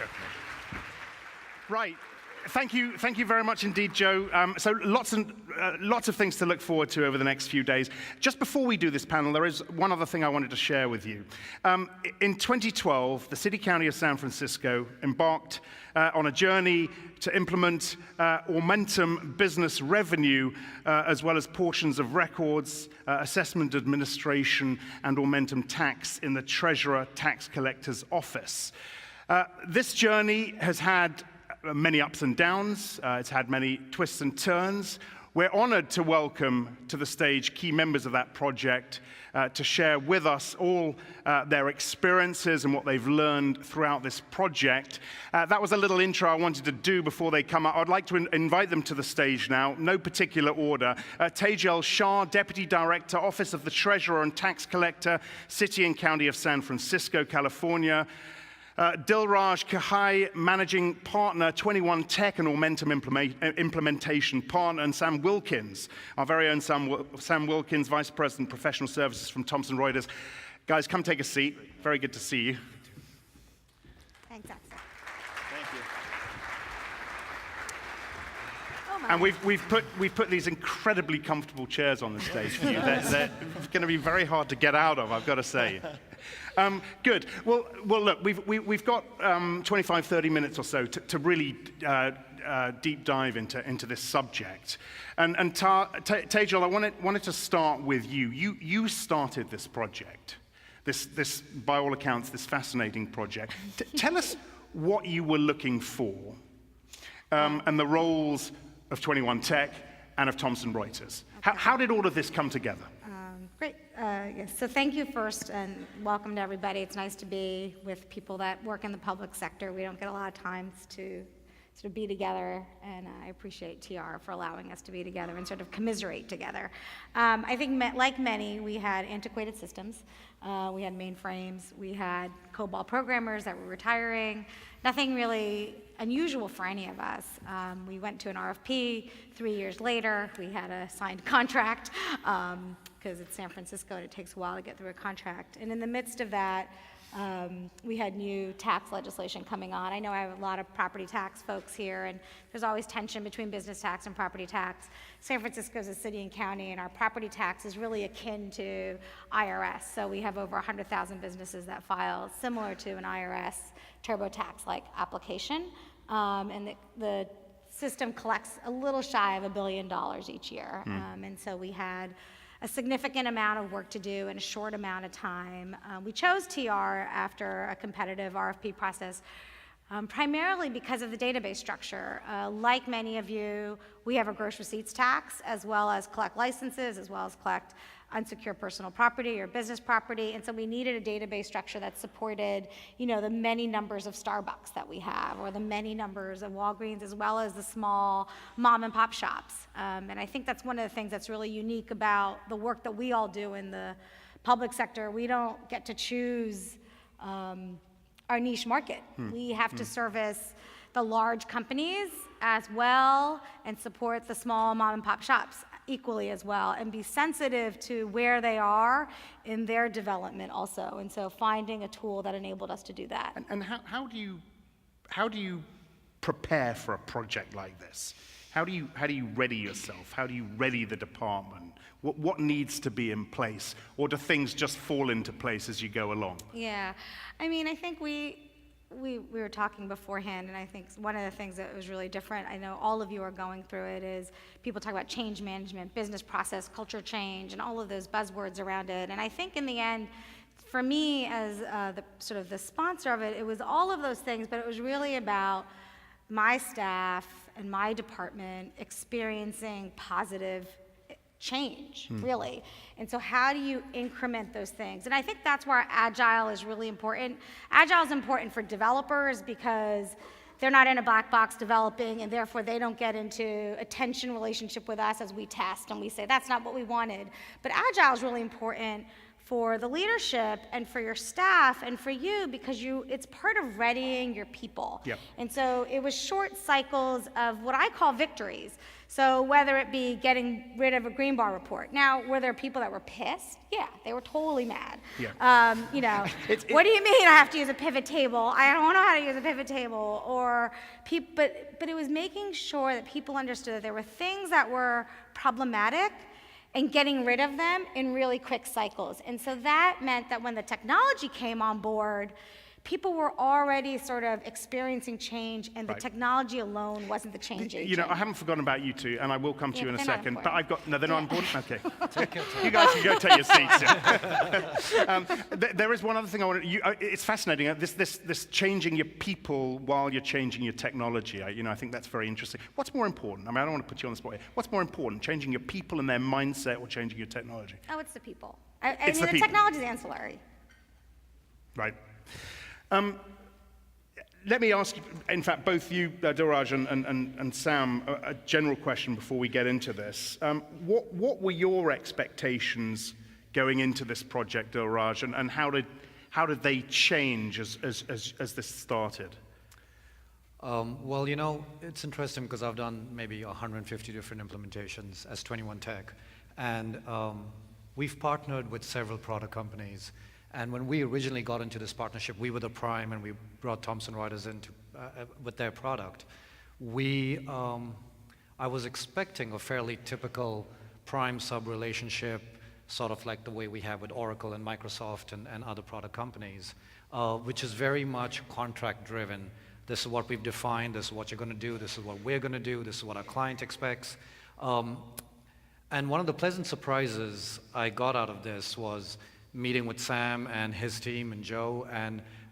joking. Right. Thank you very much indeed, Joe. So lots of things to look forward to over the next few days. Just before we do this panel, there is one other thing I wanted to share with you. In 2012, the City County of San Francisco embarked on a journey to implement Aumentum business revenue, as well as portions of records, assessment administration, and Aumentum tax in the Treasurer Tax Collector's Office. This journey has had many ups and downs. It's had many twists and turns. We're honored to welcome to the stage key members of that project to share with us all their experiences and what they've learned throughout this project. That was a little intro I wanted to do before they come up. I'd like to invite them to the stage now, no particular order. Tejal Shah, Deputy Director, Office of the Treasurer and Tax Collector, City and County of San Francisco, California. Dilraj Kahai, Managing Partner, 21 Tech and Aumentum Implementation Partner, and Sam Wilkins, our very own Sam Wilkins, Vice President, Professional Services from Thomson Reuters. Guys, come take a seat. Very good to see you. Thanks, Axel. Thank you. Oh my. And we've put these incredibly comfortable chairs on the stage for you. They're going to be very hard to get out of, I've got to say. Good. Well, look, we've got 25, 30 minutes or so to really deep dive into this subject. And Tejal, I wanted to start with you. You started this project, this by all accounts, this fascinating project. Tell us what you were looking for, and the roles of 21 Tech and of Thomson Reuters. Okay. How did all of this come together? Great. Yes. So thank you first, and welcome to everybody. It's nice to be with people that work in the public sector. We don't get a lot of times to sort of be together, and I appreciate TR for allowing us to be together and sort of commiserate together. I think, like many, we had antiquated systems. We had mainframes. We had COBOL programmers that were retiring. Nothing really unusual for any of us. We went to an RFP. 3 years later, we had a signed contract, because it's San Francisco and it takes a while to get through a contract. And in the midst of that, we had new tax legislation coming on. I know I have a lot of property tax folks here, and there's always tension between business tax and property tax. San Francisco is a city and county, and our property tax is really akin to IRS. So we have over 100,000 businesses that file similar to an IRS TurboTax-like application. And the system collects a little shy of $1 billion each year. And so we had a significant amount of work to do in a short amount of time. We chose TR after a competitive RFP process, primarily because of the database structure. Like many of you, we have a gross receipts tax, as well as collect licenses, as well as collect unsecured personal property or business property, and so we needed a database structure that supported, the many numbers of Starbucks that we have, or the many numbers of Walgreens, as well as the small mom and pop shops. And I think that's one of the things that's really unique about the work that we all do in the public sector. We don't get to choose our niche market. We have to service the large companies as well and support the small mom and pop shops equally as well, and be sensitive to where they are in their development also. And so finding a tool that enabled us to do that. And how do you prepare for a project like this? How do you ready yourself? How do you ready the department? What needs to be in place, or do things just fall into place as you go along? Yeah, I mean, I think we were talking beforehand, and I think one of the things that was really different, I know all of you are going through it, is people talk about change management, business process, culture change, and all of those buzzwords around it. And I think in the end, for me as the sponsor of it, it was all of those things, but it was really about my staff and my department experiencing positive change, really. And so how do you increment those things? And I think that's where Agile is really important. Agile is important for developers because they're not in a black box developing, and therefore they don't get into a tension relationship with us as we test and we say, that's not what we wanted. But Agile is really important for the leadership and for your staff and for you, because it's part of readying your people. Yep. And so it was short cycles of what I call victories. So whether it be getting rid of a green bar report. Now, were there people that were pissed? Yeah, they were totally mad. Yeah. What do you mean I have to use a pivot table? I don't know how to use a pivot table. Or but it was making sure that people understood that there were things that were problematic and getting rid of them in really quick cycles. And so that meant that when the technology came on board, people were already sort of experiencing change, and the technology alone wasn't the change agent. You know, I haven't forgotten about you two, and I will come to you in a they're not second. But important. I've got, no, they're not important? Okay. Take your time. You guys can go take your seats. Yeah. There is one other thing I want to, it's fascinating, this changing your people while you're changing your technology. I think that's very interesting. What's more important? I mean, I don't want to put you on the spot here. What's more important, changing your people and their mindset or changing your technology? Oh, it's the people. It's the the people. technology is ancillary. Right. Let me ask you, in fact, both you, Dilraj and Sam, a general question before we get into this. What were your expectations going into this project, Dilraj, and how did they change as this started? Well, you know, it's interesting because I've done maybe 150 different implementations as 21 Tech, and we've partnered with several product companies. And when we originally got into this partnership, we were the prime, and we brought Thomson Reuters in with their product. I was expecting a fairly typical prime-sub relationship, sort of like the way we have with Oracle and Microsoft and other product companies, which is very much contract-driven. This is what we've defined, this is what you're going to do, this is what we're going to do, this is what our client expects. And one of the pleasant surprises I got out of this was meeting with Sam and his team and Joe,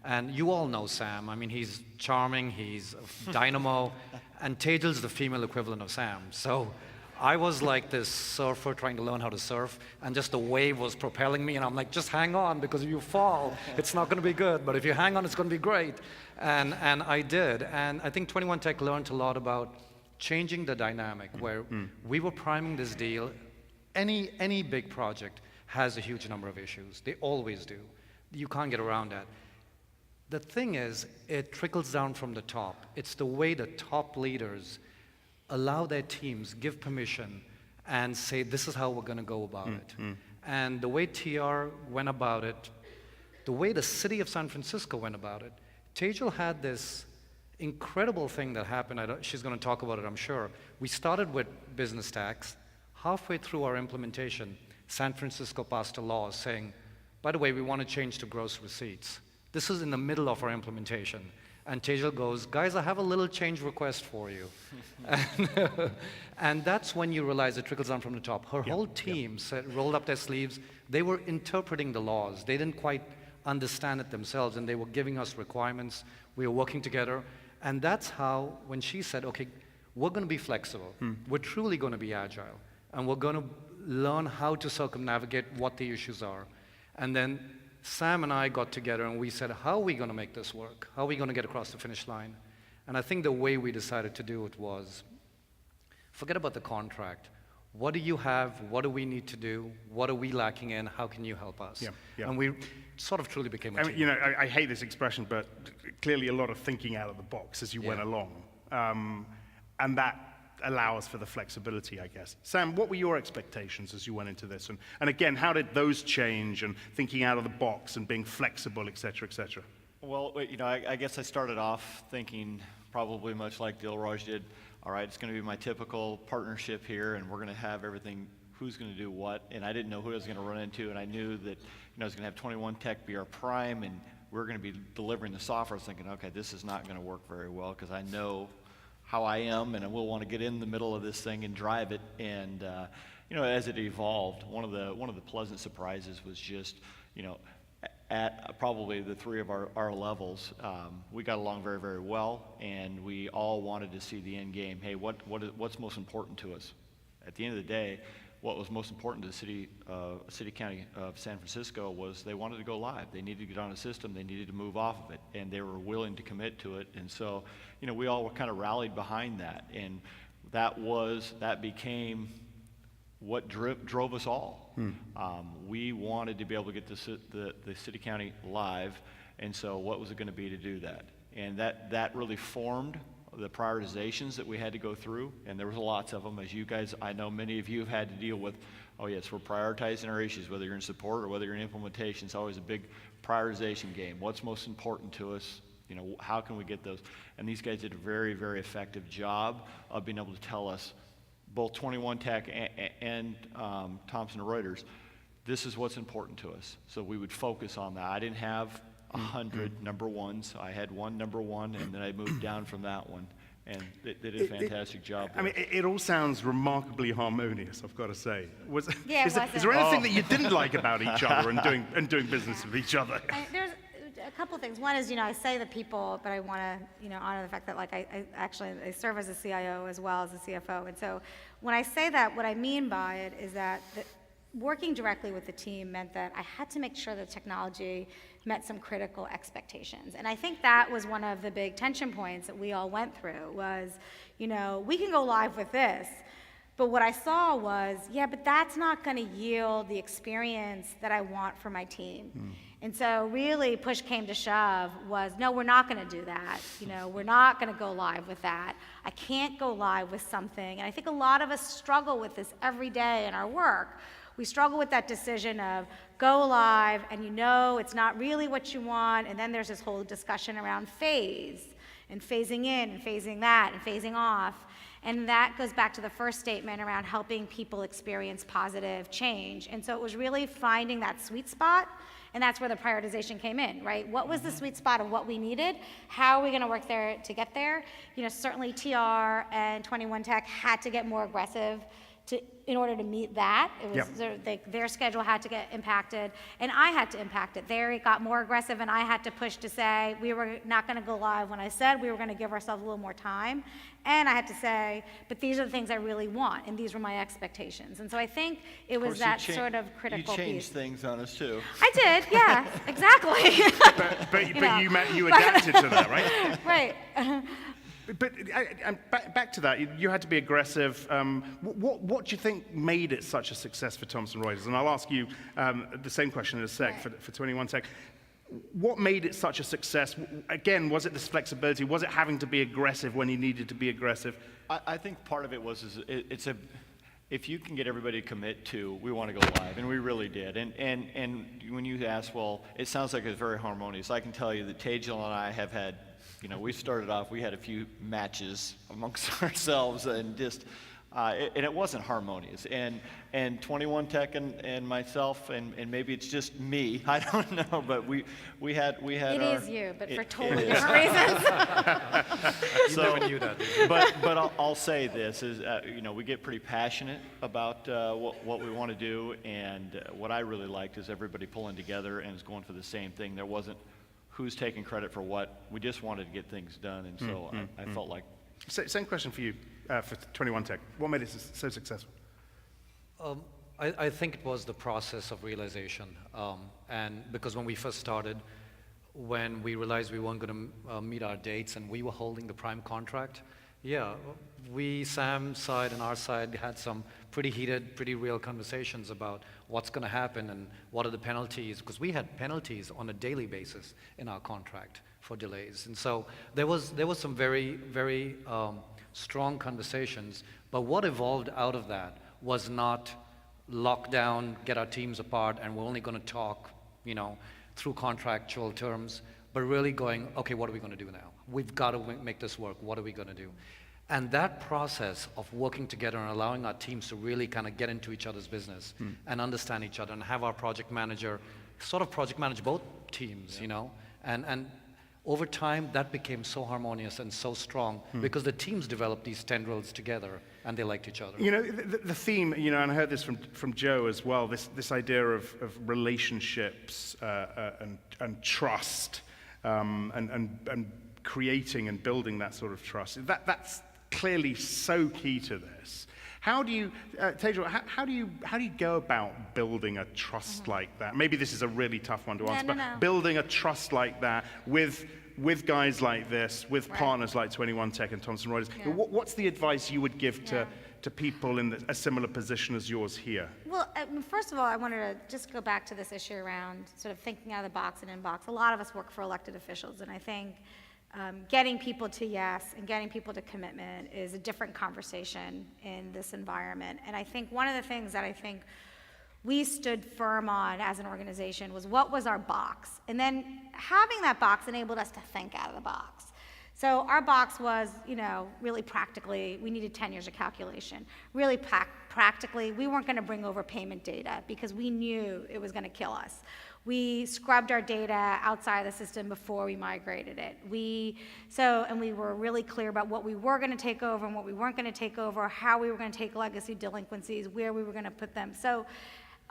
and you all know Sam. I mean, he's charming, he's a dynamo, and Tejal's the female equivalent of Sam. So I was like this surfer trying to learn how to surf, and just the wave was propelling me, and I'm like, just hang on, because if you fall, it's not going to be good, but if you hang on, it's going to be great. And I did, and I think 21 Tech learned a lot about changing the dynamic, where we were priming this deal. Any big project has a huge number of issues. They always do. You can't get around that. The thing is, it trickles down from the top. It's the way the top leaders allow their teams, give permission, and say, this is how we're going to go about it. And the way TR went about it, the way the city of San Francisco went about it, Tejal had this incredible thing that happened. She's going to talk about it, I'm sure. We started with business tax. Halfway through our implementation, San Francisco passed a law saying, by the way, we want to change to gross receipts. This is in the middle of our implementation. And Tejal goes, guys, I have a little change request for you. And that's when you realize it trickles down from the top. Her whole team rolled up their sleeves. They were interpreting the laws. They didn't quite understand it themselves, and they were giving us requirements. We were working together. And that's how, when she said, okay, we're going to be flexible. We're truly going to be agile. And we're going to learn how to circumnavigate what the issues are. And then Sam and I got together and we said, how are we going to make this work? How are we going to get across the finish line? And I think the way we decided to do it was, forget about the contract. What do you have? What do we need to do? What are we lacking in? How can you help us? And we sort of truly became a team. You know, I hate this expression, but clearly a lot of thinking out of the box as you went along. And that allows for the flexibility, I guess. Sam, what were your expectations as you went into this? And again, how did those change, and thinking out of the box and being flexible, et cetera, et cetera? Well, you know, I guess I started off thinking probably much like Dilraj did. All right, it's going to be my typical partnership here, and we're going to have everything, who's going to do what, and I didn't know who I was going to run into, and I knew that, I was going to have 21 Tech be our prime, and we're going to be delivering the software. I was thinking, okay, this is not going to work very well, because I know how I am, and I will want to get in the middle of this thing and drive it. And as it evolved, one of the pleasant surprises was just, at probably the three of our levels, we got along very, very well, and we all wanted to see the end game. Hey, what's most important to us? At the end of the day, what was most important to the city county of San Francisco was they wanted to go live. They needed to get on a system. They needed to move off of it, and they were willing to commit to it. And so, we all kind of rallied behind that, and that became what drove us all. We wanted to be able to get the city county live, and so what was it going to be to do that? And that really formed the prioritizations that we had to go through, and there was lots of them. As you guys, I know many of you have had to deal with, oh yes, we're prioritizing our issues, whether you're in support or whether you're in implementation. It's always a big prioritization game. What's most important to us? You know, how can we get those? And these guys did a very, very effective job of being able to tell us, both 21 Tech and Thomson Reuters, this is what's important to us. So we would focus on that. I didn't have 100 number ones. I had one number one, and then I moved down from that one. And they did a fantastic job. I mean, it all sounds remarkably harmonious, I've got to say. Yeah, Is there anything that you didn't like about each other and doing business with each other? There's a couple things. One is, I say the people, but I want to, honor the fact that, like, I serve as a CIO as well as a CFO. And so when I say that, what I mean by it is that working directly with the team meant that I had to make sure that technology met some critical expectations. And I think that was one of the big tension points that we all went through was, we can go live with this, but what I saw was, yeah, but that's not going to yield the experience that I want for my team. And so really push came to shove was, no, we're not going to do that. We're not going to go live with that. I can't go live with something. And I think a lot of us struggle with this every day in our work. We struggle with that decision of go live, and it's not really what you want, and then there's this whole discussion around phase, and phasing in, and phasing that, and phasing off. And that goes back to the first statement around helping people experience positive change. And so it was really finding that sweet spot, and that's where the prioritization came in, right? What was the sweet spot of what we needed? How are we gonna work there to get there? Certainly TR and 21 Tech had to get more aggressive in order to meet that. It was their schedule had to get impacted, and I had to impact it. They got more aggressive, and I had to push to say we were not going to go live when I said we were going to give ourselves a little more time. And I had to say, but these are the things I really want, and these were my expectations. And so I think it was that sort of critical piece. You changed piece. things on us too. I did, yeah, exactly. But you adapted to that, right? Right. But back to that, you had to be aggressive. What do you think made it such a success for Thomson Reuters? And I'll ask you the same question in a sec for 21 Tech. What made it such a success? Again, was it this flexibility? Was it having to be aggressive when you needed to be aggressive? I think part of it was if you can get everybody to commit to, we want to go live, and we really did. And when you ask, well, it sounds like it's very harmonious. I can tell you that Tejal and I have had, we started off, we had a few matches amongst ourselves, and just, and it wasn't harmonious. And 21 Tech and myself, and maybe it's just me, I don't know, but we had It our, is you, but for totally different reasons. You never knew that. But I'll say this is, we get pretty passionate about what we want to do, and what I really liked is everybody pulling together and is going for the same thing. There wasn't who's taking credit for what. We just wanted to get things done, and so I felt like. Same question for you, for 21 Tech. What made it so successful? I think it was the process of realization. And because when we first started, when we realized we weren't going to meet our dates and we were holding the prime contract, Sam's side and our side had some pretty heated, pretty real conversations about what's going to happen and what are the penalties, because we had penalties on a daily basis in our contract for delays. And so there was some very, very strong conversations, but what evolved out of that was not lock down, get our teams apart, and we're only going to talk, through contractual terms, but really going, okay, what are we going to do now? We've got to make this work. What are we going to do? And that process of working together and allowing our teams to really kind of get into each other's business and understand each other and have our project manager sort of project manage both teams, and over time that became so harmonious and so strong because the teams developed these tendrils together and they liked each other. The theme, and I heard this from Joe as well, this idea of relationships and trust and creating and building that sort of trust. That's clearly so key to this. How do you, Tejal, how do you go about building a trust like that? Maybe this is a really tough one to answer, but building a trust like that with guys like this, with partners like 21 Tech and Thomson Reuters. What's the advice you would give to people in a similar position as yours here? Well, first of all, I wanted to just go back to this issue around sort of thinking out of the box and inbox. A lot of us work for elected officials, and I think getting people to yes and getting people to commitment is a different conversation in this environment. And I think one of the things that I think we stood firm on as an organization was what was our box. And then having that box enabled us to think out of the box. So our box was, really practically, we needed 10 years of calculation. Really practically, we weren't going to bring over payment data because we knew it was going to kill us. We scrubbed our data outside the system before we migrated it. And we were really clear about what we were going to take over and what we weren't going to take over, how we were going to take legacy delinquencies, where we were going to put them.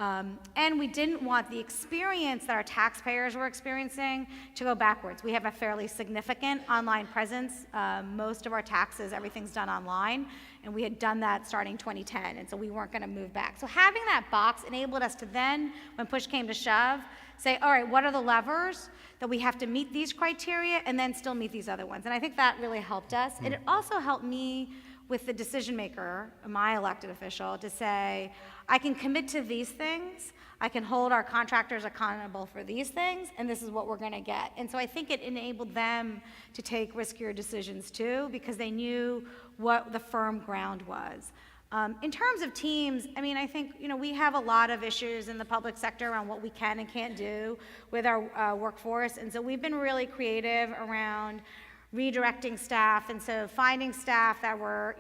And we didn't want the experience that our taxpayers were experiencing to go backwards. We have a fairly significant online presence. Most of our taxes, everything's done online, and we had done that starting 2010, and so we weren't going to move back. So having that box enabled us to then, when push came to shove, say, all right, what are the levers that we have to meet these criteria and then still meet these other ones? And I think that really helped us. And it also helped me with the decision maker, my elected official, to say, I can commit to these things, I can hold our contractors accountable for these things, and this is what we're gonna get. And so I think it enabled them to take riskier decisions too, because they knew what the firm ground was. In terms of teams, I think, we have a lot of issues in the public sector around what we can and can't do with our workforce, and so we've been really creative around redirecting staff, and so finding staff that were,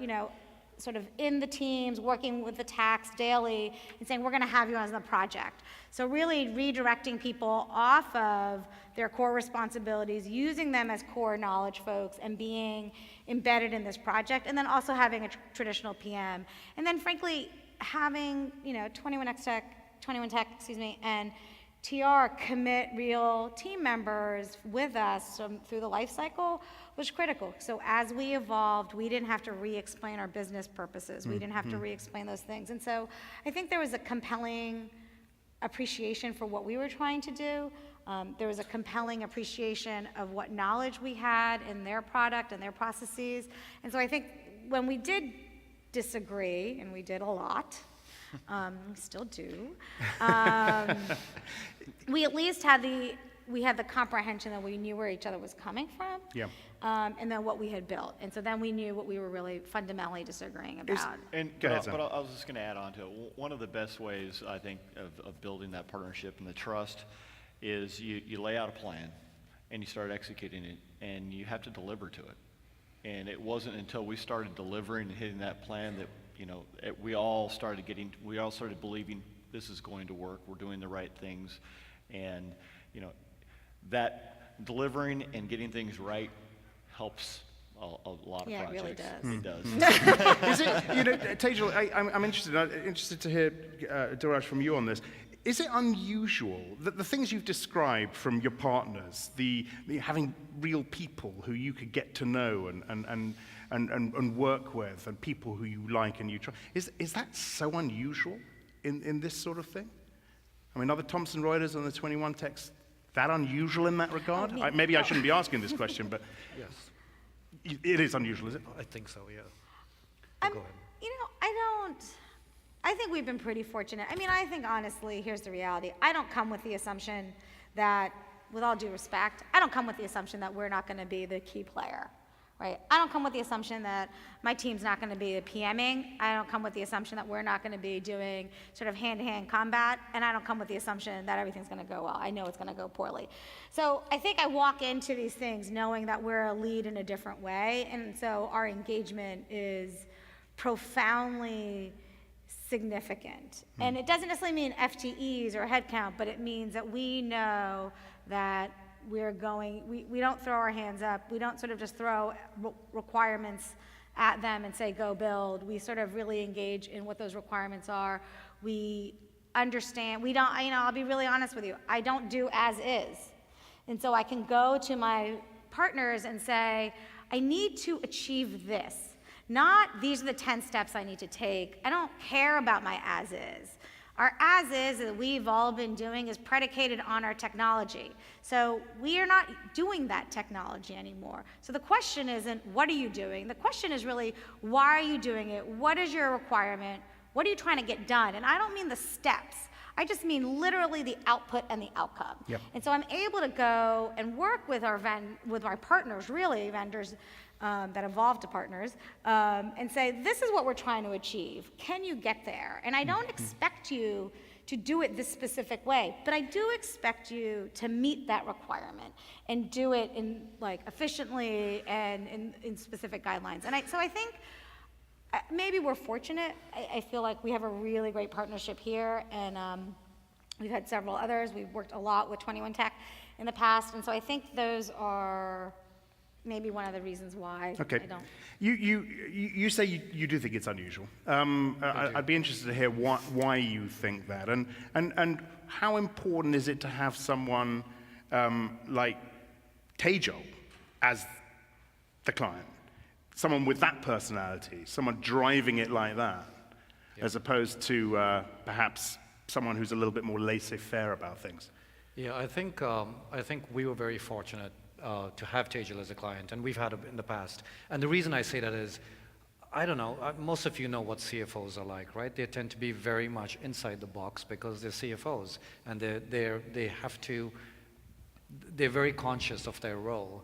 sort of in the teams, working with the tax daily, and saying, we're gonna have you on the project. So really redirecting people off of their core responsibilities, using them as core knowledge folks, and being embedded in this project, and then also having a traditional PM. And then frankly, having, 21 Tech, and TR commit real team members with us through the life cycle was critical. So as we evolved, we didn't have to re-explain our business purposes. We didn't have to re-explain those things. And so I think there was a compelling appreciation for what we were trying to do. There was a compelling appreciation of what knowledge we had in their product and their processes. And so I think when we did disagree, and we did a lot, we still do. We at least had the comprehension that we knew where each other was coming from, and then what we had built. And so then we knew what we were really fundamentally disagreeing about. Go ahead, Sam. But I was just going to add on to it. One of the best ways, I think, of building that partnership and the trust is you lay out a plan and you start executing it, and you have to deliver to it. And it wasn't until we started delivering and hitting that plan that we all started believing this is going to work. We're doing the right things, and that delivering and getting things right helps a lot of projects. Yeah, it really does. It does. Is it, Tejal, I'm interested to hear, Dilraj, from you on this. Is it unusual that the things you've described from your partners, the having real people who you could get to know and work with, and people who you like and you trust, is that so unusual in this sort of thing? Are the Thomson Reuters and the 21 Techs that unusual in that regard? Maybe I shouldn't be asking this question, but Yes, it is unusual, is it? I think so, yeah. Go ahead. I think we've been pretty fortunate. I think honestly, here's the reality. I don't come with the assumption that, with all due respect, I don't come with the assumption that we're not gonna be the key player, right? I don't come with the assumption that my team's not gonna be the PMing. I don't come with the assumption that we're not gonna be doing sort of hand-to-hand combat, and I don't come with the assumption that everything's gonna go well. I know it's gonna go poorly. So I think I walk into these things knowing that we're a lead in a different way, and so our engagement is profoundly significant. And it doesn't necessarily mean FTEs or headcount, but it means that we know that we don't throw our hands up. We don't sort of just throw requirements at them and say, go build. We sort of really engage in what those requirements are. We understand, I'll be really honest with you, I don't do as is. And so I can go to my partners and say, I need to achieve this. Not, these are the 10 steps I need to take. I don't care about my as is. Our as-is that we've all been doing is predicated on our technology. So we are not doing that technology anymore. So the question isn't, what are you doing? The question is really, why are you doing it? What is your requirement? What are you trying to get done? And I don't mean the steps. I just mean literally the output and the outcome. Yep. And so I'm able to go and work with our partners, really vendors that evolve to partners, and say, this is what we're trying to achieve. Can you get there? And I don't expect you to do it this specific way, but I do expect you to meet that requirement and do it in efficiently and in specific guidelines. And so I think maybe we're fortunate. I feel like we have a really great partnership here, and we've had several others. We've worked a lot with 21 Tech in the past, and so I think those are maybe one of the reasons why Okay. I don't. You say you do think it's unusual. I'd be interested to hear why you think that, and how important is it to have someone like Tejal as the client? Someone with that personality, someone driving it like that, as opposed to perhaps someone who's a little bit more laissez-faire about things. Yeah, I think we were very fortunate to have Tejal as a client, and we've had it in the past. And the reason I say that is, I don't know, most of you know what CFOs are like, right? They tend to be very much inside the box because they're CFOs, and they're very conscious of their role.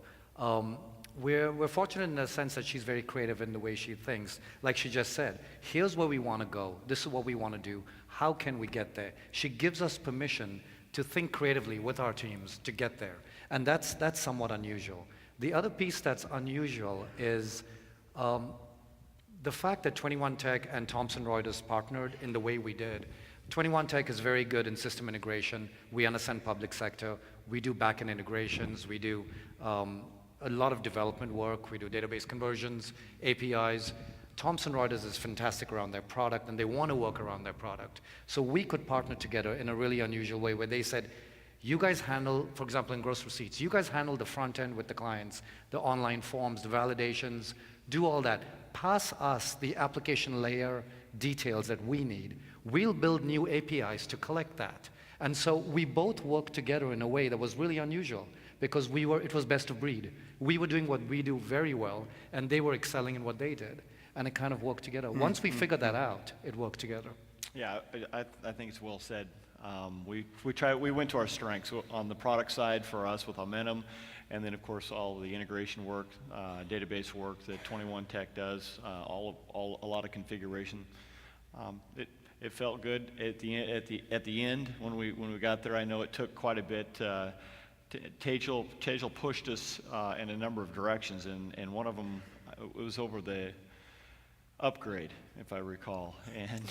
We're fortunate in the sense that she's very creative in the way she thinks. Like she just said, here's where we want to go. This is what we want to do. How can we get there? She gives us permission to think creatively with our teams to get there. And that's somewhat unusual. The other piece that's unusual is the fact that 21 Tech and Thomson Reuters partnered in the way we did. 21 Tech is very good in system integration. We understand public sector. We do back-end integrations. We do a lot of development work. We do database conversions, APIs. Thomson Reuters is fantastic around their product, and they want to work around their product. So we could partner together in a really unusual way where they said, you guys handle, for example, in gross receipts, you guys handle the front end with the clients, the online forms, the validations, do all that. Pass us the application layer details that we need. We'll build new APIs to collect that. And so we both worked together in a way that was really unusual because it was best of breed. We were doing what we do very well, and they were excelling in what they did. And it kind of worked together. Once we figured that out, it worked together. Yeah, I think it's well said. We went to our strengths on the product side for us with Aumentum, and then of course all of the integration work, database work that 21 Tech does, a lot of configuration. It felt good at the end when we got there. I know it took quite a bit. Tejal pushed us in a number of directions, and one of them it was over the upgrade, if I recall. And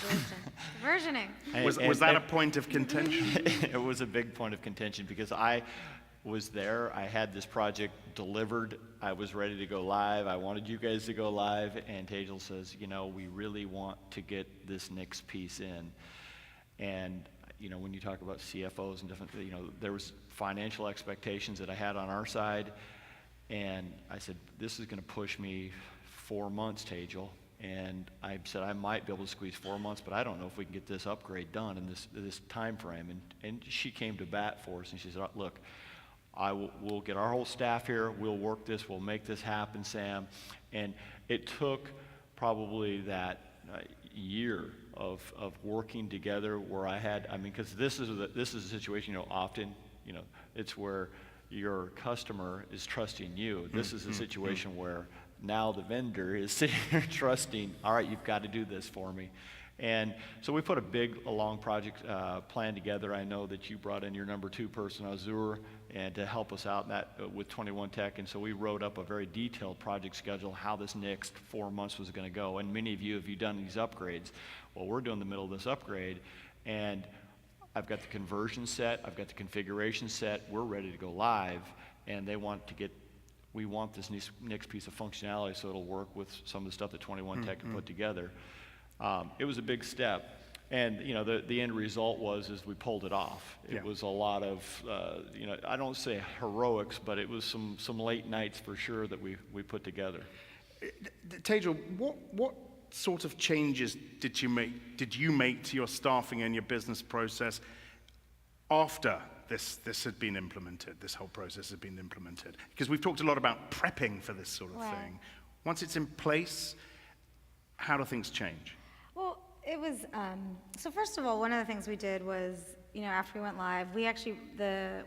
Versioning. Was that a point of contention? It was a big point of contention because I was there. I had this project delivered. I was ready to go live. I wanted you guys to go live. And Tejal says, we really want to get this next piece in. And, when you talk about CFOs and different, there was financial expectations that I had on our side. And I said, this is going to push me 4 months, Tejal. And I said I might be able to squeeze 4 months, but I don't know if we can get this upgrade done in this time frame. And she came to bat for us, and she said, look, we'll get our whole staff here. We'll work this. We'll make this happen, Sam. And it took probably that year of working together where because this is a situation, often, it's where your customer is trusting you. This is a situation where now the vendor is sitting here trusting, all right, you've got to do this for me. And so we put a long project plan together. I know that you brought in your number 2 person, Azur, and to help us out in that with 21 Tech. And so we wrote up a very detailed project schedule, how this next 4 months was going to go. And many of you have done these upgrades. Well, we're doing the middle of this upgrade, and I've got the conversion set, I've got the configuration set, we're ready to go live, and we want this next piece of functionality so it'll work with some of the stuff that 21 Tech can put together. It was a big step, and the end result was we pulled it off. It was a lot of I don't say heroics, but it was some late nights for sure that we put together. Tejal, what sort of changes did you make to your staffing and your business process after this had been implemented, this whole process had been implemented? Because we've talked a lot about prepping for this sort of Right. thing. Once it's in place, how do things change? Well, it was, so first of all, one of the things we did was, after we went live, we actually,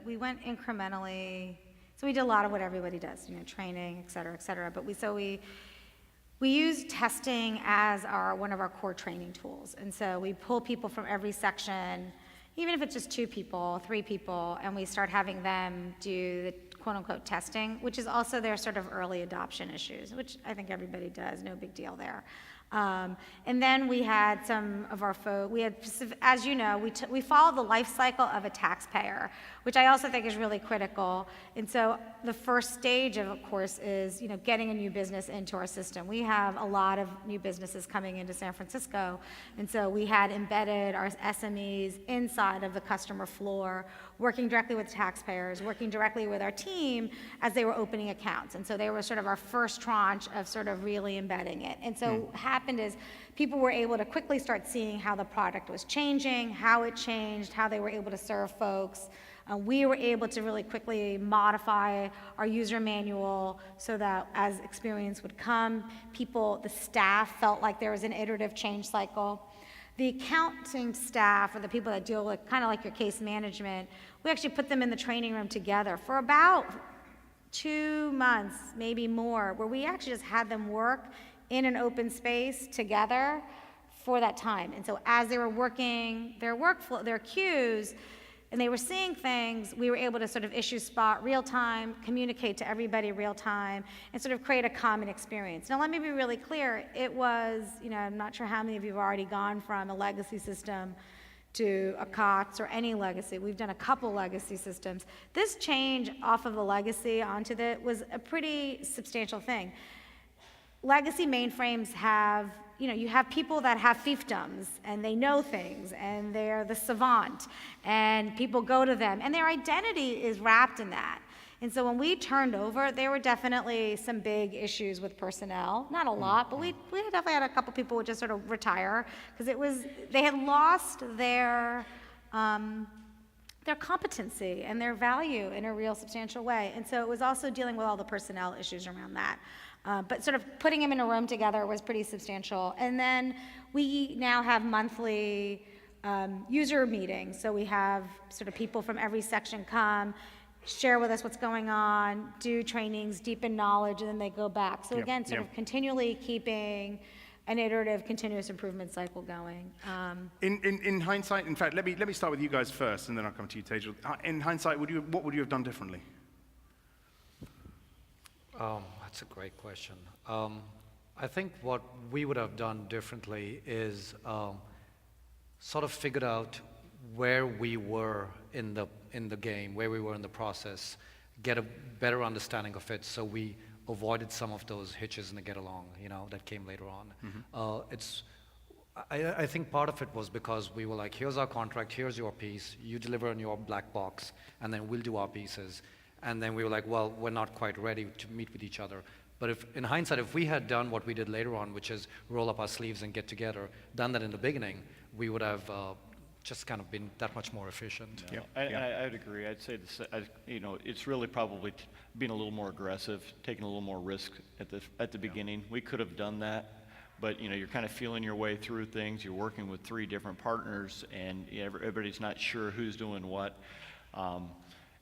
we went incrementally, so we did a lot of what everybody does, training, et cetera, but we use testing as one of our core training tools. And so we pull people from every section, even if it's just 2 people, 3 people, and we start having them do the quote-unquote testing, which is also their sort of early adoption issues, which I think everybody does, no big deal there. And then we had some of our folks, as you know, we follow the life cycle of a taxpayer, which I also think is really critical. And so the first stage of course, is, getting a new business into our system. We have a lot of new businesses coming into San Francisco, and so we had embedded our SMEs inside of the customer floor, working directly with taxpayers, working directly with our team as they were opening accounts. And so they were sort of our first tranche of sort of really embedding it. And so what happened is people were able to quickly start seeing how the product was changing, how it changed, how they were able to serve folks. We were able to really quickly modify our user manual so that as experience would come, the staff felt like there was an iterative change cycle. The accounting staff, or the people that deal with kind of like your case management, we actually put them in the training room together for about 2 months, maybe more, where we actually just had them work in an open space together for that time. And so as they were working their workflow, their queues, and they were seeing things, we were able to sort of issue spot real time, communicate to everybody real time, and sort of create a common experience. Now let me be really clear, it was, I'm not sure how many of you have already gone from a legacy system to a COTS or any legacy. We've done a couple legacy systems. This change off of the legacy onto was a pretty substantial thing. Legacy mainframes have, you have people that have fiefdoms and they know things and they're the savant and people go to them and their identity is wrapped in that. And so when we turned over, there were definitely some big issues with personnel. Not a lot, but we definitely had a couple people who just sort of retire because they had lost their competency and their value in a real substantial way. And so it was also dealing with all the personnel issues around that. But sort of putting them in a room together was pretty substantial. And then we now have monthly user meetings. So we have sort of people from every section come, share with us what's going on, do trainings, deepen knowledge, and then they go back. So again, sort of continually keeping an iterative continuous improvement cycle going. In hindsight, in fact, let me start with you guys first, and then I'll come to you, Tejal. In hindsight, what would you have done differently? That's a great question. I think what we would have done differently is sort of figured out where we were in the game, where we were in the process, get a better understanding of it, so we avoided some of those hitches in the get along, that came later on. I think part of it was because we were like, here's our contract, here's your piece, you deliver on your black box, and then we'll do our pieces. And then we were like, well, we're not quite ready to meet with each other. But in hindsight, if we had done what we did later on, which is roll up our sleeves and get together, done that in the beginning, we would have just kind of been that much more efficient. Yeah. I would agree. I'd say this, it's really probably being a little more aggressive, taking a little more risk at the beginning. We could have done that, but you're kind of feeling your way through things. You're working with 3 different partners, and everybody's not sure who's doing what.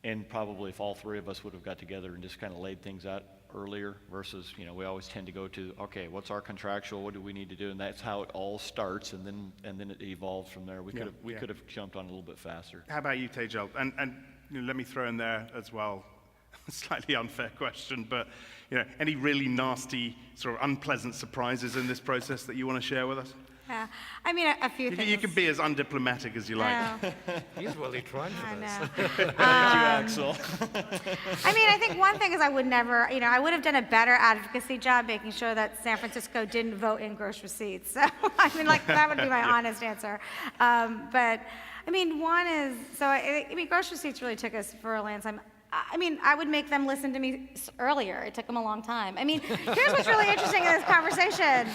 And probably if all 3 of us would have got together and just kind of laid things out earlier versus, we always tend to go to, okay, what's our contractual, what do we need to do? And that's how it all starts, and then it evolves from there. We could have jumped on a little bit faster. How about you, Tejal? And let me throw in there as well, a slightly unfair question, but any really nasty, sort of unpleasant surprises in this process that you want to share with us? Yeah, I mean, a few things. You can be as undiplomatic as you like. He's really trying for I this. know. Axel. I mean, I think one thing is I would have done a better advocacy job making sure that San Francisco didn't vote in gross receipts. So, I mean, that would be my honest answer. But, I mean, one is, gross receipts really took us for a long time. I mean, I would make them listen to me earlier. It took them a long time. I mean, here's what's really interesting in this conversation.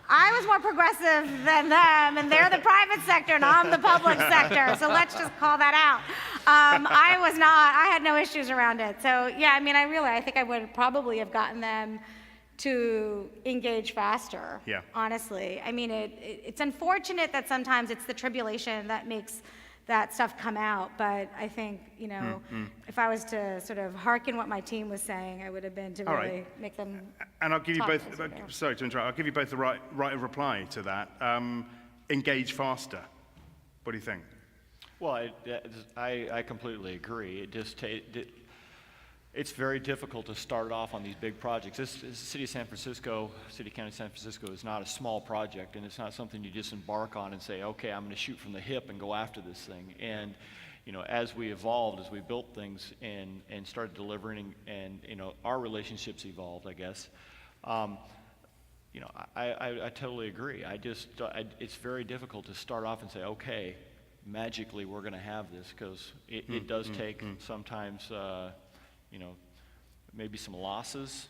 I was more progressive than them, and they're the private sector, and I'm the public sector. So let's just call that out. I was not. I had no issues around it. So yeah, I mean, I think I would probably have gotten them to engage faster. Yeah. Honestly, I mean, it's unfortunate that sometimes it's the tribulation that makes that stuff come out. But I think, you know, if I was to sort of hearken what my team was saying, I would have been to All really right. make them. And I'll give you talk both, as well. sorry to interrupt, I'll give you both the right of reply to that. Engage faster. What do you think? Well, I completely agree. It's very difficult to start off on these big projects. This City of San Francisco, City County of San Francisco is not a small project, and it's not something you just embark on and say, okay, I'm going to shoot from the hip and go after this thing. And, you know, as we evolved, as we built things and started delivering, and, you know, our relationships evolved, I guess. You know, I totally agree. It's very difficult to start off and say, okay, magically we're going to have this, because it does take sometimes, you know, maybe some losses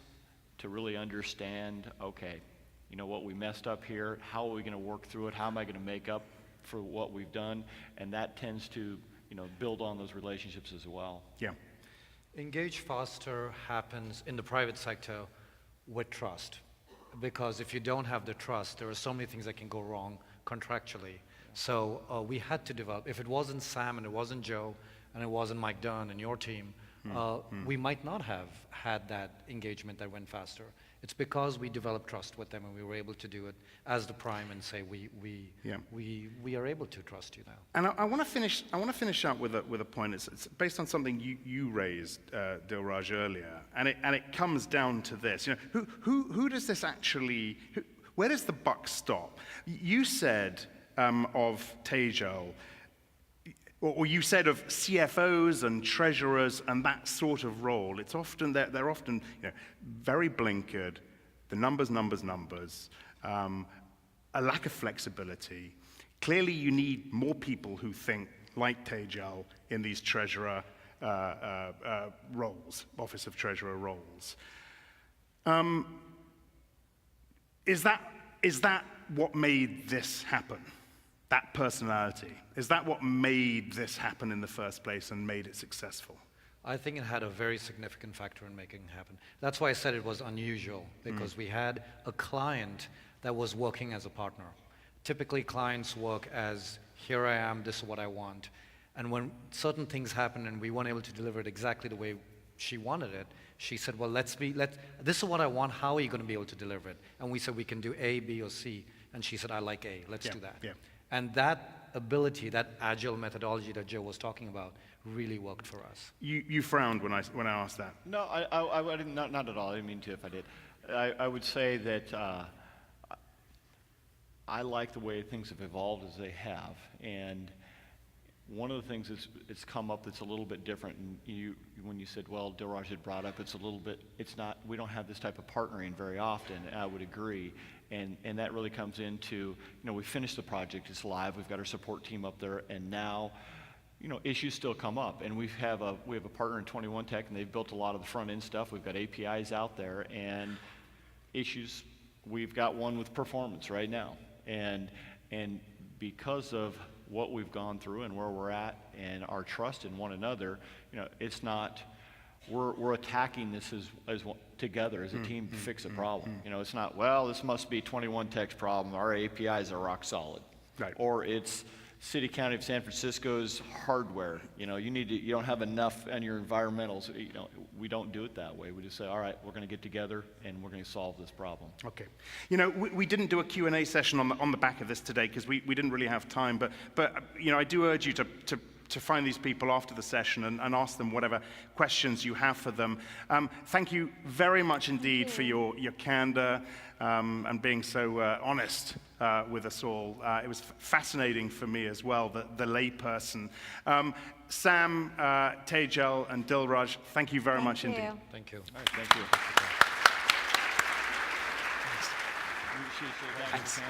to really understand, okay, you know what, we messed up here, how are we going to work through it, how am I going to make up for what we've done, and that tends to, you know, build on those relationships as well. Yeah. Engage faster happens in the private sector with trust. Because if you don't have the trust, there are so many things that can go wrong contractually. So we had to develop, if it wasn't Sam and it wasn't Joe and it wasn't Mike Dunn and your team, we might not have had that engagement that went faster. It's because we developed trust with them and we were able to do it as the prime and say we are able to trust you now. And I want to finish up with a point. It's based on something you raised, Dilraj, earlier, and it comes down to this. You know, who does this actually? Where does the buck stop? You said of Tejal, or you said of CFOs and treasurers and that sort of role. It's often they're often, you know, very blinkered. The numbers, a lack of flexibility. Clearly, you need more people who think like Tejal in these treasurer roles, Office of Treasurer roles. Is that what made this happen? That personality? Is that what made this happen in the first place and made it successful? I think it had a very significant factor in making it happen. That's why I said it was unusual, because we had a client that was working as a partner. Typically, clients work as, here I am, this is what I want. And when certain things happen and we weren't able to deliver it exactly the way she wanted it, she said, well, this is what I want, how are you going to be able to deliver it? And we said, we can do A, B, or C. And she said, I like A, let's do that. Yeah. And that ability, that agile methodology that Joe was talking about, really worked for us. You frowned when I asked that. No, I didn't, not at all. I didn't mean to if I did. I would say that I like the way things have evolved as they have. And one of the things that's come up that's a little bit different, and when you said, well, Dilraj had brought up, we don't have this type of partnering very often, and I would agree. And that really comes into, you know, we finished the project, it's live, we've got our support team up there, and now, you know, issues still come up. And we have a partner in 21 Tech, and they've built a lot of the front end stuff. We've got APIs out there, and issues, we've got one with performance right now. And because of what we've gone through and where we're at and our trust in one another, you know, it's not, we're attacking this as together as a team to fix a problem. You know, it's not, well, this must be 21 Tech's problem. Our APIs are rock solid. Right. Or it's City County of San Francisco's hardware. You know, you don't have enough on your environmentals. You know, we don't do it that way. We just say, all right, we're going to get together and we're going to solve this problem. Okay. You know, we didn't do a Q&A session on the back of this today because we didn't really have time. But you know, I do urge you to find these people after the session and ask them whatever questions you have for them. Thank you very much indeed for your candor and being so honest with us all. It was fascinating for me as well, the layperson. Sam, Tejal, and Dilraj, thank you very much indeed. Thank you. All right, thank you. Thanks.